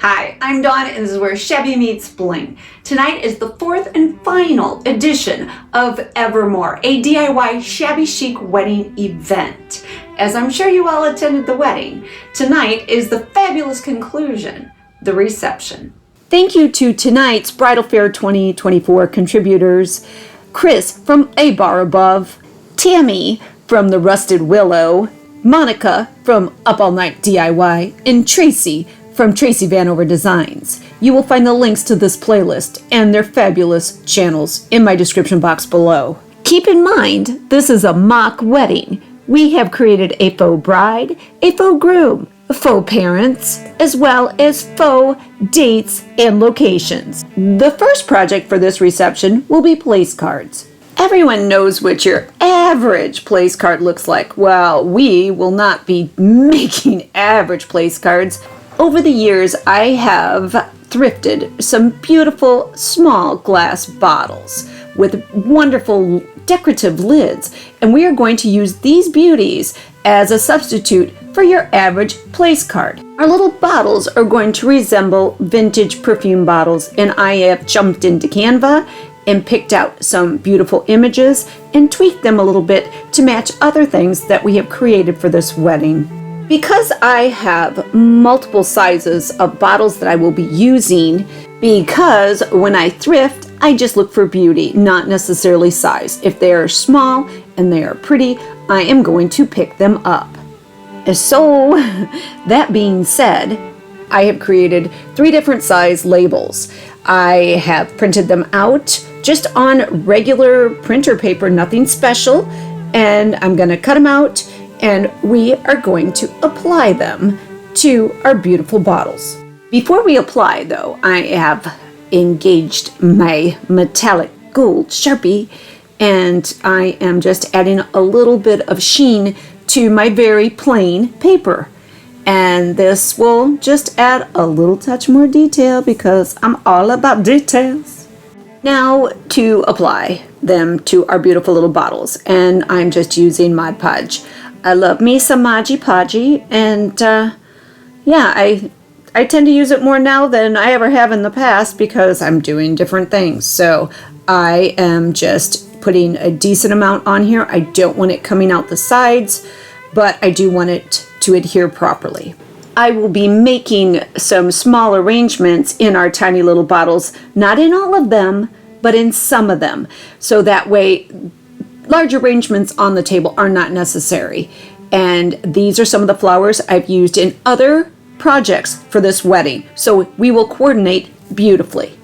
Hi, I'm Dawn, and this is where Shabby meets Bling. Tonight is the fourth and final edition of EverMore, a DIY shabby chic wedding event. As I'm sure you all attended the wedding, tonight is the fabulous conclusion, the reception. Thank you to tonight's Bridal Fair 2024 contributors, Chris from A Bar Above, Tammy from The Rusted Willow, Monica from Up All Night DIY, and Traci from Traci Vanover Designs. You will find the links to this playlist and their fabulous channels in my description box below. Keep in mind, this is a mock wedding. We have created a faux bride, a faux groom, faux parents, as well as faux dates and locations. The first project for this reception will be place cards. Everyone knows what your average place card looks like. Well, we will not be making average place cards. Over the years, I have thrifted some beautiful small glass bottles with wonderful decorative lids, and we are going to use these beauties as a substitute for your average place card. Our little bottles are going to resemble vintage perfume bottles, and I have jumped into Canva and picked out some beautiful images and tweaked them a little bit to match other things that we have created for this wedding. Because I have multiple sizes of bottles that I will be using, because when I thrift, I just look for beauty, not necessarily size. If they are small and they are pretty, I am going to pick them up. So, that being said, I have created 3 different size labels. I have printed them out just on regular printer paper, nothing special, and I'm going to cut them out, and we are going to apply them to our beautiful bottles. Before we apply, though, I have engaged my metallic gold Sharpie, and I am just adding a little bit of sheen to my very plain paper. And this will just add a little touch more detail because I'm all about details. Now to apply them to our beautiful little bottles, and I'm just using Mod Podge. I love me some Maji Podgy, and yeah, I tend to use it more now than I ever have in the past because I'm doing different things. So I am just putting a decent amount on here. I don't want it coming out the sides, but I do want it to adhere properly. I will be making some small arrangements in our tiny little bottles, not in all of them, but in some of them. So that way, large arrangements on the table are not necessary. And these are some of the flowers I've used in other projects for this wedding. So we will coordinate beautifully.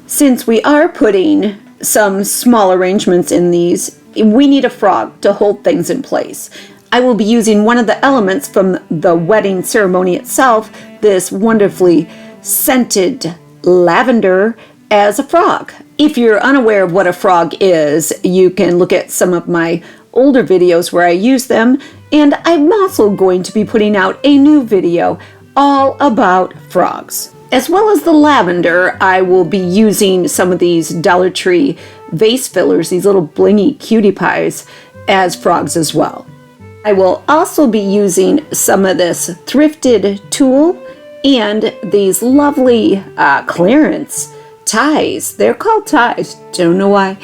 Since we are putting some small arrangements in these, we need a frog to hold things in place. I will be using one of the elements from the wedding ceremony itself, this wonderfully scented lavender, as a frog. If you're unaware of what a frog is, you can look at some of my older videos where I use them, and I'm also going to be putting out a new video all about frogs. As well as the lavender, I will be using some of these Dollar Tree vase fillers, these little blingy cutie pies, as frogs as well. I will also be using some of this thrifted tulle and these lovely clearance ties. They're called ties. Don't know why.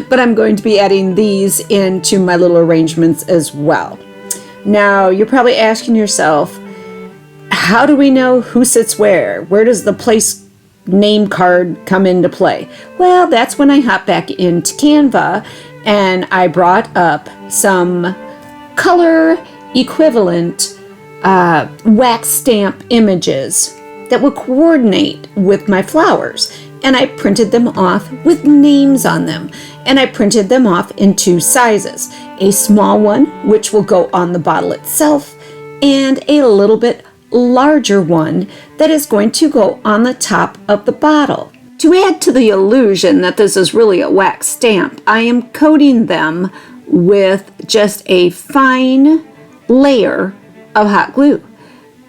But I'm going to be adding these into my little arrangements as well. Now, you're probably asking yourself, how do we know who sits where? Where does the place name card come into play? Well, that's when I hop back into Canva and I brought up some color equivalent wax stamp images that would coordinate with my flowers, and I printed them off with names on them, and I printed them off in 2 sizes, a small one which will go on the bottle itself, and a little bit larger one that is going to go on the top of the bottle. To add to the illusion that this is really a wax stamp, I am coating them with just a fine layer of hot glue.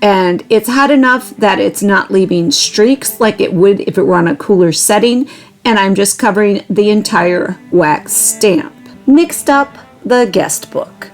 And it's hot enough that it's not leaving streaks like it would if it were on a cooler setting, and I'm just covering the entire wax stamp. Next up, the guest book.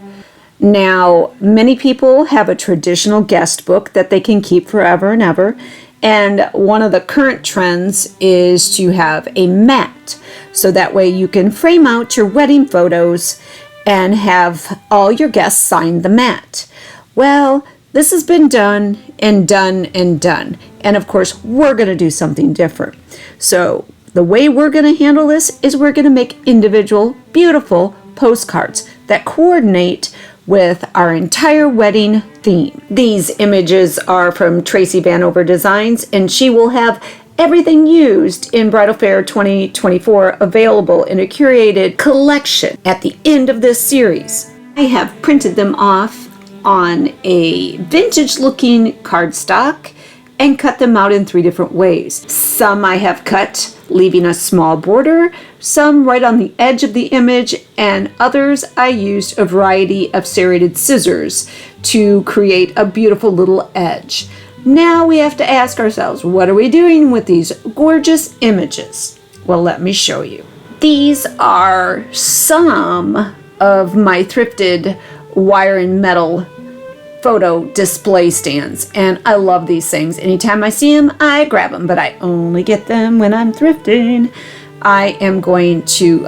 Now, many people have a traditional guest book that they can keep forever and ever. And one of the current trends is to have a mat. So that way you can frame out your wedding photos and have all your guests sign the mat. Well, this has been done and done and done. And of course, we're going to do something different. So the way we're going to handle this is we're going to make individual, beautiful postcards that coordinate with our entire wedding theme. These images are from Traci Vanover Designs, and she will have everything used in Bridal Fair 2024 available in a curated collection at the end of this series. I have printed them off on a vintage looking cardstock and cut them out in 3 different ways. Some I have cut leaving a small border, some right on the edge of the image, and others I used a variety of serrated scissors to create a beautiful little edge. Now we have to ask ourselves, what are we doing with these gorgeous images? Well, let me show you. These are some of my thrifted wire and metal photo display stands, and I love these things. Anytime I see them, I grab them, but I only get them when I'm thrifting. I am going to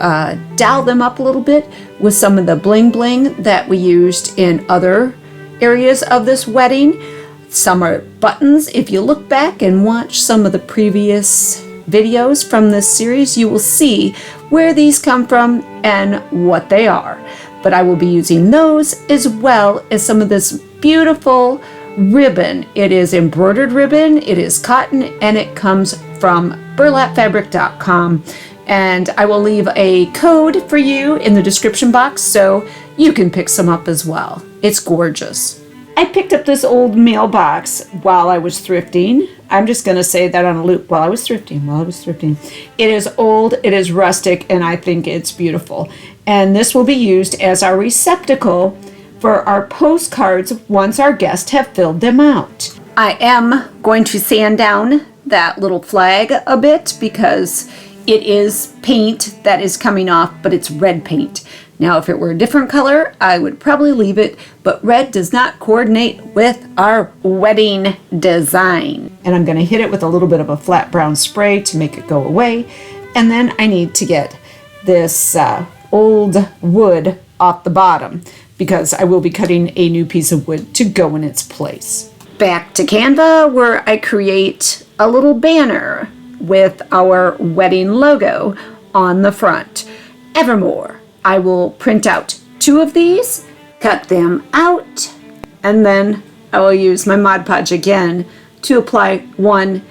doll them up a little bit with some of the bling bling that we used in other areas of this wedding. Some are buttons. If you look back and watch some of the previous videos from this series, you will see where these come from and what they are. But I will be using those as well as some of this beautiful ribbon. It is embroidered ribbon, it is cotton, and it comes from burlapfabric.com. And I will leave a code for you in the description box so you can pick some up as well. It's gorgeous. I picked up this old mailbox while I was thrifting. I'm just going to say that on a loop. While I was thrifting. It is old, it is rustic, and I think it's beautiful. And this will be used as our receptacle for our postcards once our guests have filled them out. I am going to sand down that little flag a bit because it is paint that is coming off, but it's red paint. Now, if it were a different color, I would probably leave it, but red does not coordinate with our wedding design. And I'm going to hit it with a little bit of a flat brown spray to make it go away. And then I need to get this old wood off the bottom because I will be cutting a new piece of wood to go in its place. Back to Canva, where I create a little banner with our wedding logo on the front. EverMore. I will print out 2 of these, cut them out, and then I will use my Mod Podge again to apply 1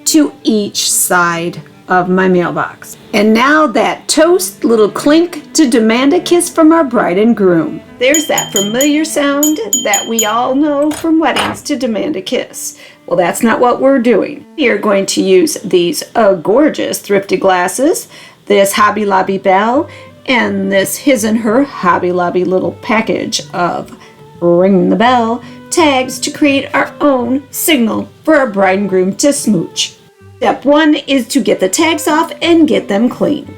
to each side of my mailbox. And now that toast little clink to demand a kiss from our bride and groom. There's that familiar sound that we all know from weddings to demand a kiss. Well, that's not what we're doing. We are going to use these gorgeous thrifted glasses, this Hobby Lobby bell, and this his and her Hobby Lobby little package of ring the bell tags to create our own signal for our bride and groom to smooch. Step 1 is to get the tags off and get them clean.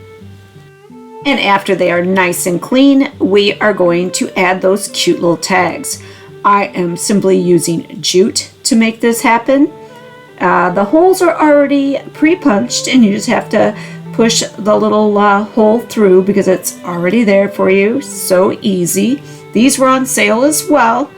And after they are nice and clean, we are going to add those cute little tags. I am simply using jute to make this happen. The holes are already pre-punched and you just have to push the little hole through because it's already there for you. So easy. These were on sale as well,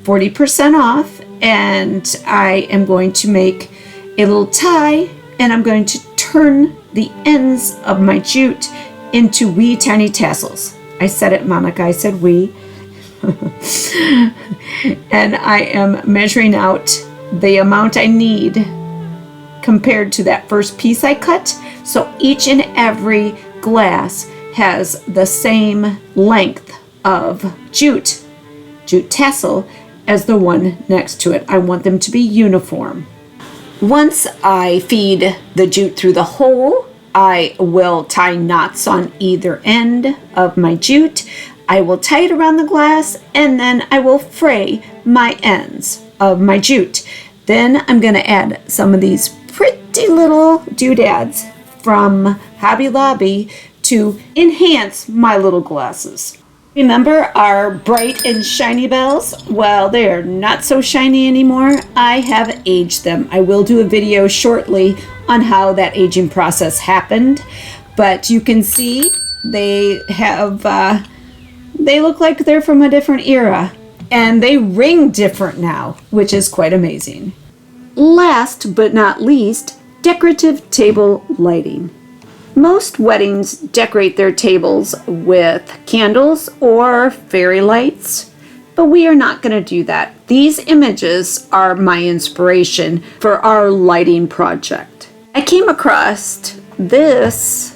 40% off, and I am going to make a little tie, and I'm going to turn the ends of my jute into wee tiny tassels. I said it, Monica, I said we. And I am measuring out the amount I need compared to that first piece I cut. So each and every glass has the same length of jute tassel as the one next to it. I want them to be uniform. Once I feed the jute through the hole, I will tie knots on either end of my jute. I will tie it around the glass, and then I will fray my ends of my jute. Then I'm going to add some of these pretty little doodads from Hobby Lobby to enhance my little glasses. Remember our bright and shiny bells? Well, they are not so shiny anymore. I have aged them. I will do a video shortly on how that aging process happened, but you can see they have, they look like they're from a different era, and they ring different now, which is quite amazing. Last but not least, decorative table lighting. Most weddings decorate their tables with candles or fairy lights, but we are not going to do that. These images are my inspiration for our lighting project. I came across this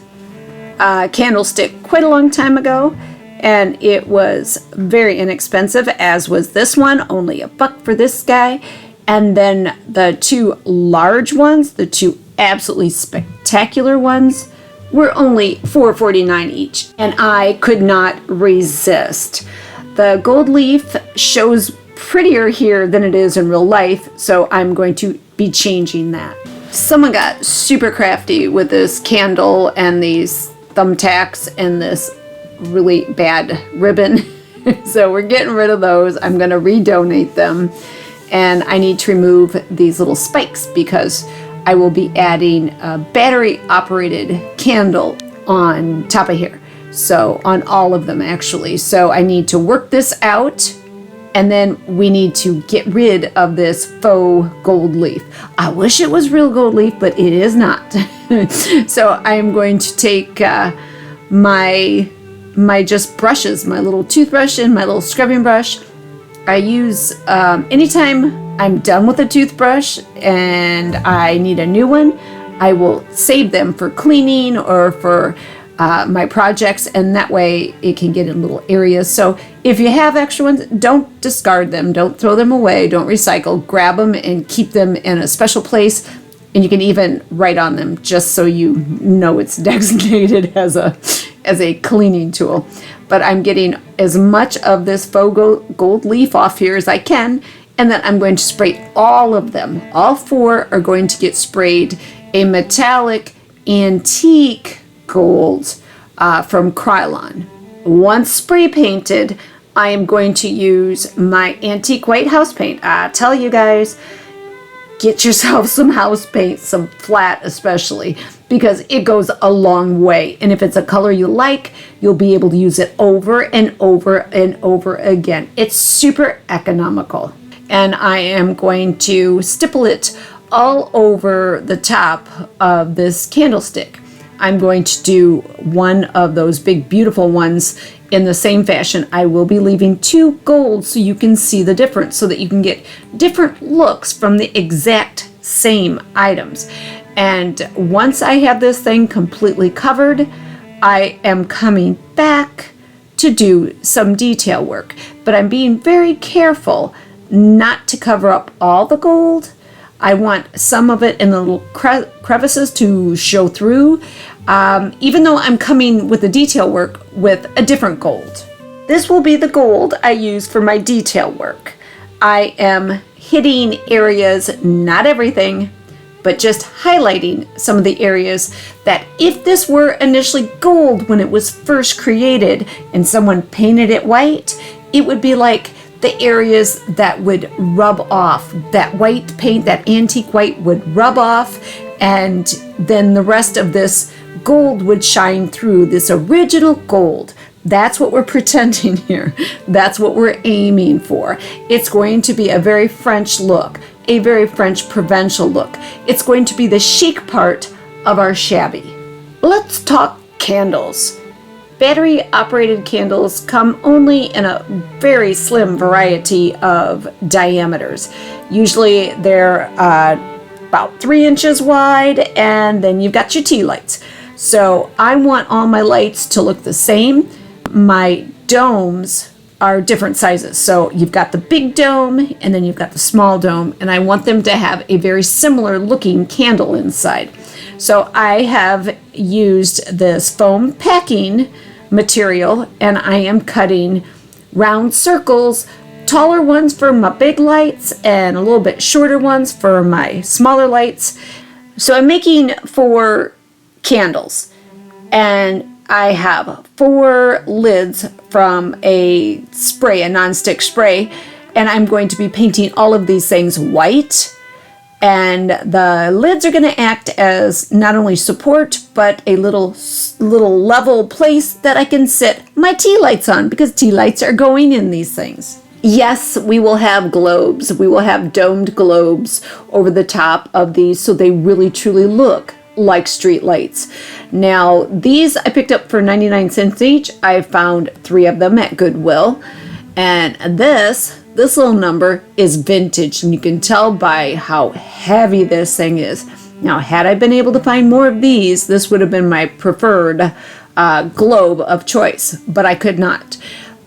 candlestick quite a long time ago, and it was very inexpensive, as was this one, only $1 for this guy. And then the two large ones, the two absolutely spectacular ones, were only $4.49 each, and I could not resist. The gold leaf shows prettier here than it is in real life, so I'm going to be changing that. Someone got super crafty with this candle and these thumbtacks and this really bad ribbon. So we're getting rid of those. I'm going to redonate them, and I need to remove these little spikes because I will be adding a battery operated candle on top of here. So on all of them actually. So I need to work this out, and then we need to get rid of this faux gold leaf. I wish it was real gold leaf, but it is not. So I am going to take my just brushes, my little toothbrush and my little scrubbing brush. I use anytime I'm done with a toothbrush and I need a new one, I will save them for cleaning or for my projects, and that way it can get in little areas. So if you have extra ones, don't discard them, don't throw them away, don't recycle, grab them and keep them in a special place, and you can even write on them just so you know it's designated as a cleaning tool. But I'm getting as much of this faux gold leaf off here as I can, and then I'm going to spray all of them. All 4 are going to get sprayed a metallic antique gold from Krylon. Once spray painted, I am going to use my antique white house paint. I tell you guys, get yourself some house paint, some flat especially, because it goes a long way. And if it's a color you like, you'll be able to use it over and over and over again. It's super economical. And I am going to stipple it all over the top of this candlestick. I'm going to do one of those big beautiful ones in the same fashion. I will be leaving 2 gold so you can see the difference, so that you can get different looks from the exact same items. And once I have this thing completely covered, I am coming back to do some detail work. But I'm being very careful not to cover up all the gold. I want some of it in the little crevices to show through, even though I'm coming with the detail work with a different gold. This will be the gold I use for my detail work. I am hitting areas, not everything, but just highlighting some of the areas that if this were initially gold when it was first created and someone painted it white, it would be like the areas that would rub off. That white paint, that antique white, would rub off, and then the rest of this gold would shine through, this original gold. That's what we're pretending here. That's what we're aiming for. It's going to be a very French look, a very French provincial look. It's going to be the chic part of our shabby. Let's talk candles. Battery operated candles come only in a very slim variety of diameters. Usually they're about 3 inches wide, and then you've got your tea lights. So I want all my lights to look the same. My domes are different sizes. So you've got the big dome and then you've got the small dome, and I want them to have a very similar looking candle inside. So I have used this foam packing material, and I am cutting round circles, taller ones for my big lights and a little bit shorter ones for my smaller lights. So I'm making 4 candles, and I have 4 lids from a spray, a non-stick spray, and I'm going to be painting all of these things white. And the lids are going to act as not only support, but a little level place that I can sit my tea lights on, because tea lights are going in these things. Yes, we will have globes. We will have domed globes over the top of these so they really truly look like street lights. Now, these I picked up for 99 cents each. I found 3 of them at Goodwill. And this little number is vintage, and you can tell by how heavy this thing is. Now, had I been able to find more of these, this would have been my preferred globe of choice, but I could not.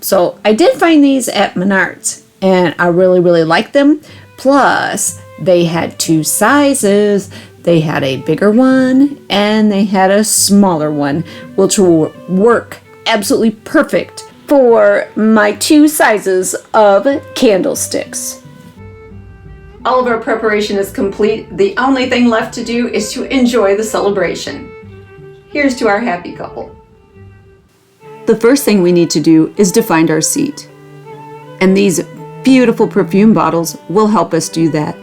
So I did find these at Menards, and I really, really liked them. Plus, they had 2 sizes. They had a bigger one, and they had a smaller one, which will work absolutely perfect for my 2 sizes of candlesticks. All of our preparation is complete. The only thing left to do is to enjoy the celebration. Here's to our happy couple. The first thing we need to do is to find our seat. And these beautiful perfume bottles will help us do that.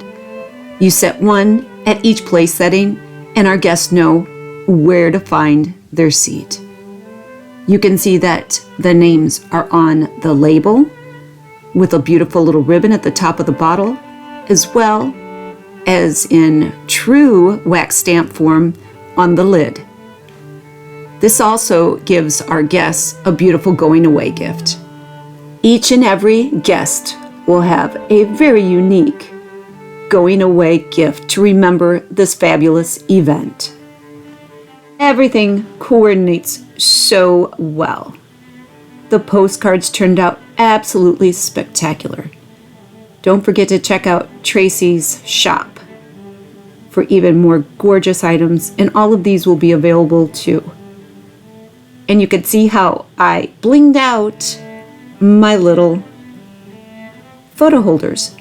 You set one at each place setting, and our guests know where to find their seat. You can see that the names are on the label with a beautiful little ribbon at the top of the bottle, as well as in true wax stamp form on the lid. This also gives our guests a beautiful going away gift. Each and every guest will have a very unique going away gift to remember this fabulous event. Everything coordinates so well. The postcards turned out absolutely spectacular. Don't forget to check out Traci's shop for even more gorgeous items, and all of these will be available too. And you can see how I blinged out my little photo holders.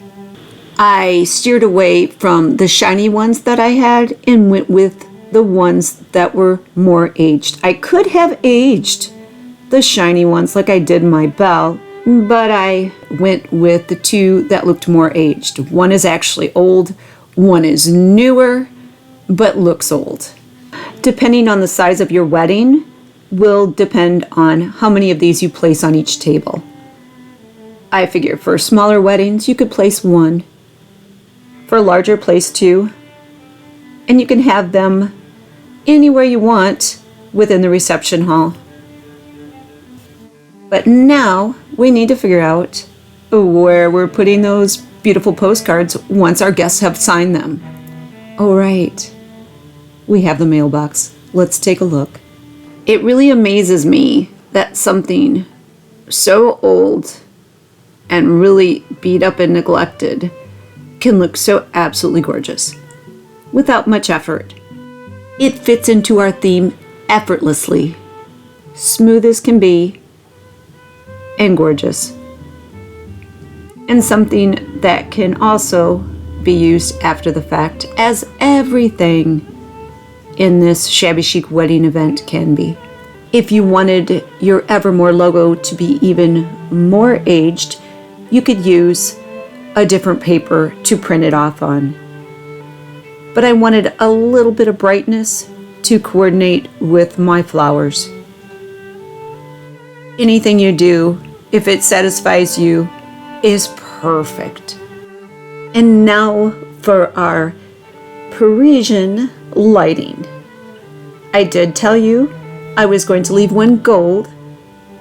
I steered away from the shiny ones that I had and went with the ones that were more aged. I could have aged the shiny ones like I did my bell, but I went with the 2 that looked more aged. One is actually old, one is newer, but looks old. Depending on the size of your wedding, will depend on how many of these you place on each table. I figure for smaller weddings, you could place 1. For larger, place 2. And you can have them anywhere you want within the reception hall. But now we need to figure out where we're putting those beautiful postcards once our guests have signed them. Oh, right. We have the mailbox. Let's take a look. It really amazes me that something so old and really beat up and neglected can look so absolutely gorgeous without much effort. It fits into our theme effortlessly, smooth as can be, and gorgeous. And something that can also be used after the fact, as everything in this Shabby Chic wedding event can be. If you wanted your EverMore logo to be even more aged, you could use a different paper to print it off on. But I wanted a little bit of brightness to coordinate with my flowers. Anything you do, if it satisfies you, is perfect. And now for our Parisian lighting. I did tell you I was going to leave one gold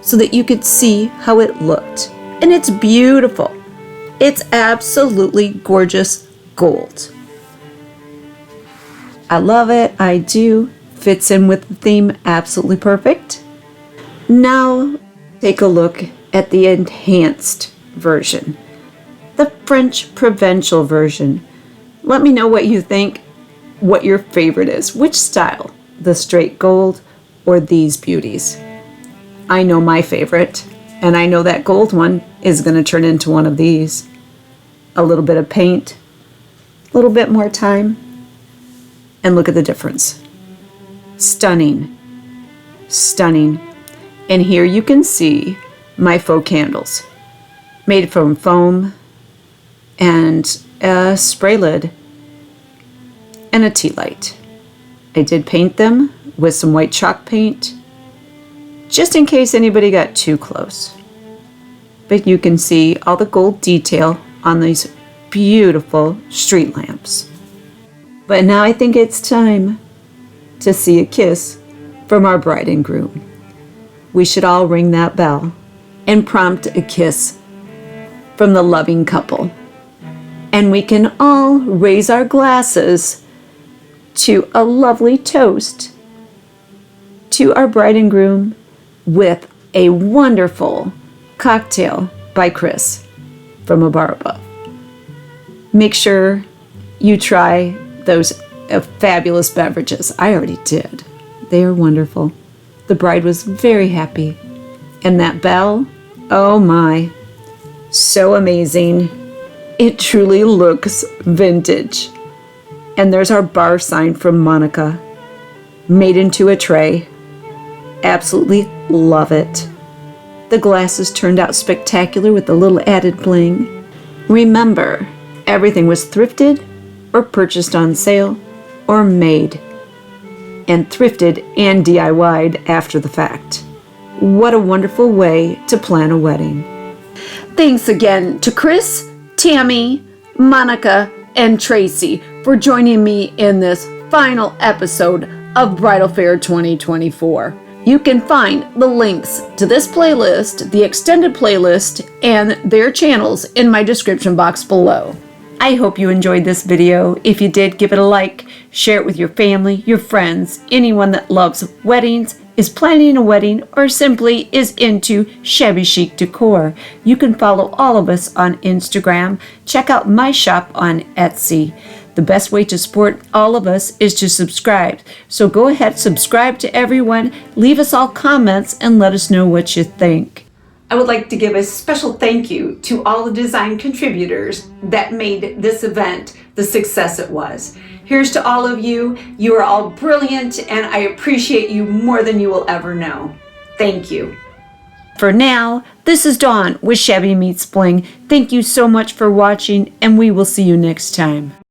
so that you could see how it looked. And it's beautiful. It's absolutely gorgeous gold. I love it. I do. Fits in with the theme absolutely perfect. Now take a look at the enhanced version, the French provincial version. Let me know what you think, what your favorite is. Which style? The straight gold or these beauties? I know my favorite, and I know that gold one is going to turn into one of these. A little bit of paint, a little bit more time, and look at the difference. Stunning, stunning. And here you can see my faux candles, made from foam and a spray lid and a tea light. I did paint them with some white chalk paint, just in case anybody got too close. But you can see all the gold detail on these beautiful street lamps. But now I think it's time to see a kiss from our bride and groom. We should all ring that bell and prompt a kiss from the loving couple. And we can all raise our glasses to a lovely toast to our bride and groom with a wonderful cocktail by Chris from A Bar Above. Make sure you try those fabulous beverages. I already did. They are wonderful. The bride was very happy. And that bell, oh my, so amazing. It truly looks vintage. And there's our bar sign from Monica, made into a tray. Absolutely love it. The glasses turned out spectacular with a little added bling. Remember, everything was thrifted or purchased on sale or made and thrifted and DIY'd after the fact. What a wonderful way to plan a wedding. Thanks again to Chris, Tammy, Monica, and Traci for joining me in this final episode of Bridal Fair 2024. You can find the links to this playlist, the extended playlist, and their channels in my description box below. I hope you enjoyed this video. If you did, give it a like, share it with your family, your friends, anyone that loves weddings, is planning a wedding, or simply is into shabby chic decor. You can follow all of us on Instagram. Check out my shop on Etsy. The best way to support all of us is to subscribe. So go ahead, subscribe to everyone, leave us all comments, and let us know what you think. I would like to give a special thank you to all the design contributors that made this event the success it was. Here's to all of you. You are all brilliant, and I appreciate you more than you will ever know. Thank you. For now, this is Dawn with Shabby Meets Bling. Thank you so much for watching, and we will see you next time.